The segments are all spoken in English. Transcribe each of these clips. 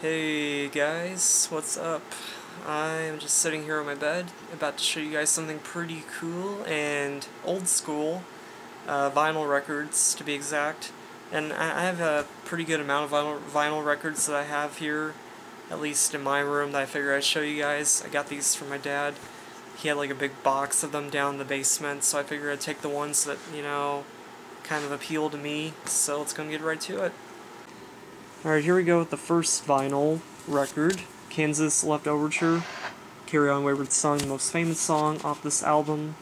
Hey guys, what's up? I'm just sitting here on my bed, about to show you guys something pretty cool and old school, vinyl records to be exact. And I have a pretty good amount of vinyl records that I have here, at least in my room, that I figured I'd show you guys. I got these from my dad. He had like a big box of them down in the basement, so I figured I'd take the ones that, kind of appeal to me, so let's go and get right to it. Alright, here we go with the first vinyl record, Kansas Left Overture, Carry On Wayward Son, the most famous song off this album.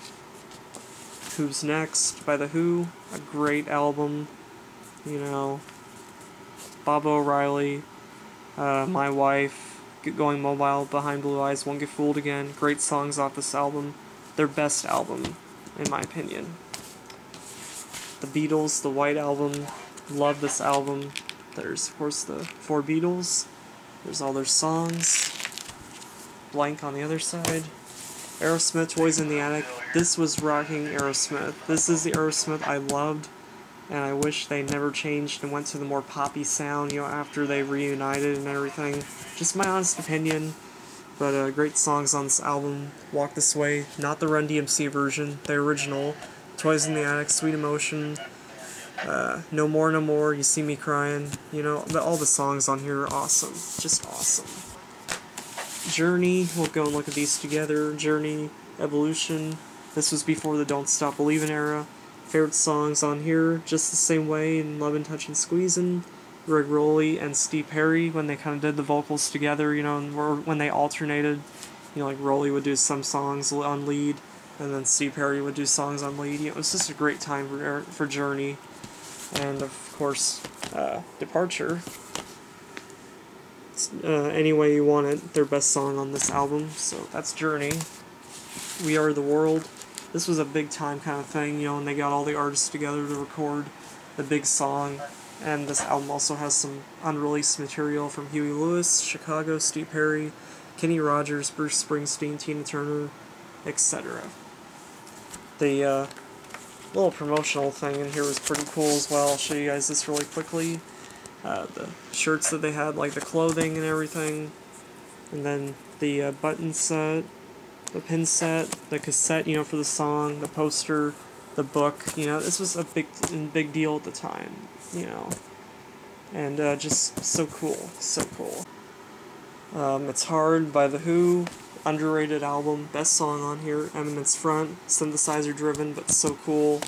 Who's Next by The Who, a great album, Bob O'Reilly, My Wife, Get Going Mobile, Behind Blue Eyes, Won't Get Fooled Again, great songs off this album. Their best album, in my opinion. The Beatles, the White Album, love this album. There's, of course, the four Beatles. There's all their songs. Blank on the other side. Aerosmith, Toys in the Attic. This was rocking Aerosmith. This is the Aerosmith I loved, and I wish they never changed and went to the more poppy sound, after they reunited and everything. Just my honest opinion, but great songs on this album. Walk This Way, not the Run DMC version, the original. Toys in the Attic, Sweet Emotion. No More, No More, You See Me Crying, all the songs on here are awesome, just awesome. Journey, we'll go and look at these together. Journey, Evolution, this was before the Don't Stop Believin' era. Favorite songs on here, Just the Same Way, and Lovin', Touchin', Squeezin'. Greg Rowley and Steve Perry, when they kind of did the vocals together, or when they alternated, like Rowley would do some songs on lead, and then Steve Perry would do songs on lead. It was just a great time for Journey. And, of course, Departure. Any Way You Want It, their best song on this album, so that's Journey. We Are the World. This was a big time kind of thing, and they got all the artists together to record the big song. And this album also has some unreleased material from Huey Lewis, Chicago, Steve Perry, Kenny Rogers, Bruce Springsteen, Tina Turner, etc. The little promotional thing in here was pretty cool as well. I'll show you guys this really quickly. The shirts that they had, like the clothing and everything, and then the button set, the pin set, the cassette, for the song, the poster, the book. This was a big deal at the time, and just so cool, so cool. It's Hard by The Who. Underrated album, best song on here, Eminence Front, synthesizer driven, but so cool.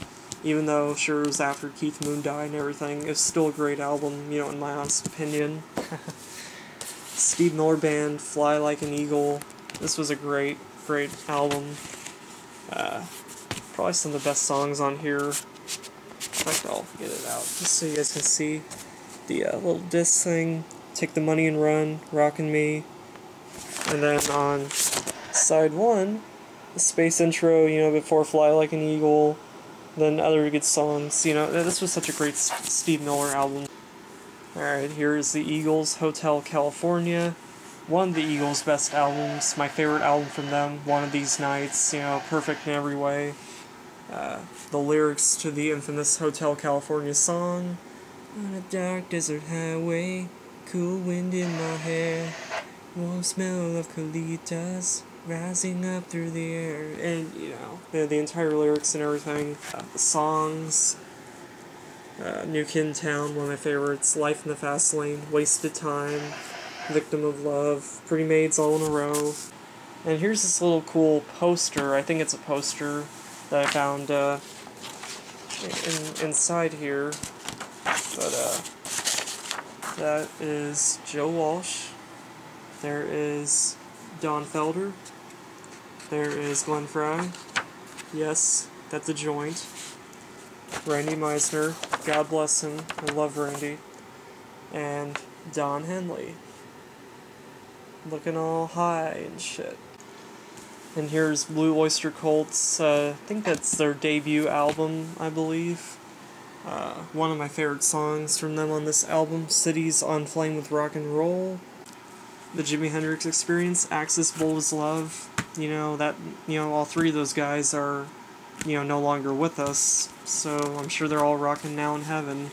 Even though, sure, it was after Keith Moon died and everything, it's still a great album, in my honest opinion. Steve Miller Band, Fly Like an Eagle, this was a great album. Probably some of the best songs on here. In fact, I'll get it out, just so you guys can see. The little disc thing, Take the Money and Run, Rockin' Me. And then on side one, the space intro, before Fly Like an Eagle, then other good songs. This was such a great Steve Miller album. Alright, here's the Eagles, Hotel California. One of the Eagles' best albums, my favorite album from them, One of These Nights, perfect in every way. The lyrics to the infamous Hotel California song. On a dark desert highway, cool wind in my hair. Warm smell of colitas rising up through the air, and the entire lyrics and everything. The songs, New Kid in Town, one of my favorites. Life in the Fast Lane, Wasted Time, Victim of Love, Pretty Maids All in a Row. And here's this little cool poster. I think it's a poster that I found inside here, but that is Joe Walsh. There is Don Felder. There is Glenn Frey. Yes, that's a joint. Randy Meisner. God bless him. I love Randy. And Don Henley. Looking all high and shit. And here's Blue Oyster Cult's, I think that's their debut album, I believe. One of my favorite songs from them on this album, Cities on Flame with Rock and Roll. The Jimi Hendrix Experience, Axis, Bold as Love, all three of those guys are, no longer with us, so I'm sure they're all rocking now in heaven.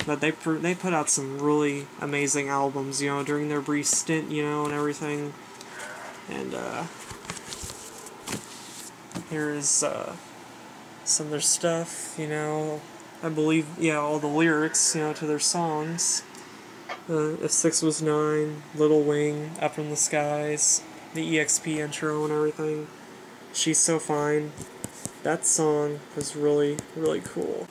But they put out some really amazing albums, you know, during their brief stint, you know, and everything. And here is some of their stuff, you know. I believe, yeah, all the lyrics, you know, to their songs. If 6 Was 9, Little Wing, Up in the Skies, the EXP intro and everything. She's So Fine. That song was really, really cool.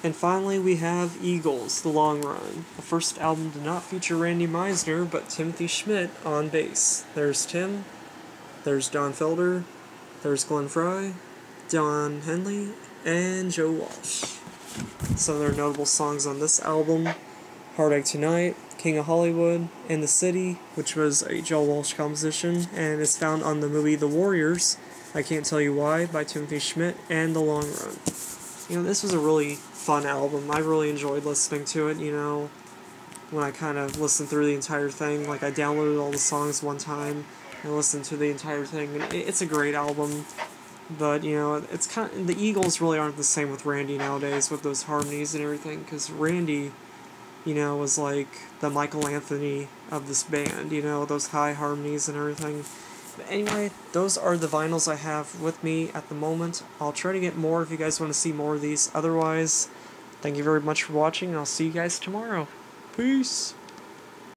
And finally, we have Eagles, The Long Run. The first album did not feature Randy Meisner, but Timothy Schmidt on bass. There's Tim, there's Don Felder, there's Glenn Frey, Don Henley, and Joe Walsh. Some of their notable songs on this album: Heartache Tonight, King of Hollywood, and The City, which was a Joe Walsh composition, and is found on the movie The Warriors, I Can't Tell You Why, by Timothy Schmidt, and The Long Run. You know, this was a really fun album. I really enjoyed listening to it, you know, when I kind of listened through the entire thing. Like, I downloaded all the songs one time and listened to the entire thing, and it's a great album. But, you know, it's kind of, the Eagles really aren't the same with Randy nowadays, with those harmonies and everything, because Randy, you know, was like the Michael Anthony of this band, you know, those high harmonies and everything. But anyway, those are the vinyls I have with me at the moment. I'll try to get more if you guys want to see more of these. Otherwise, thank you very much for watching, and I'll see you guys tomorrow. Peace!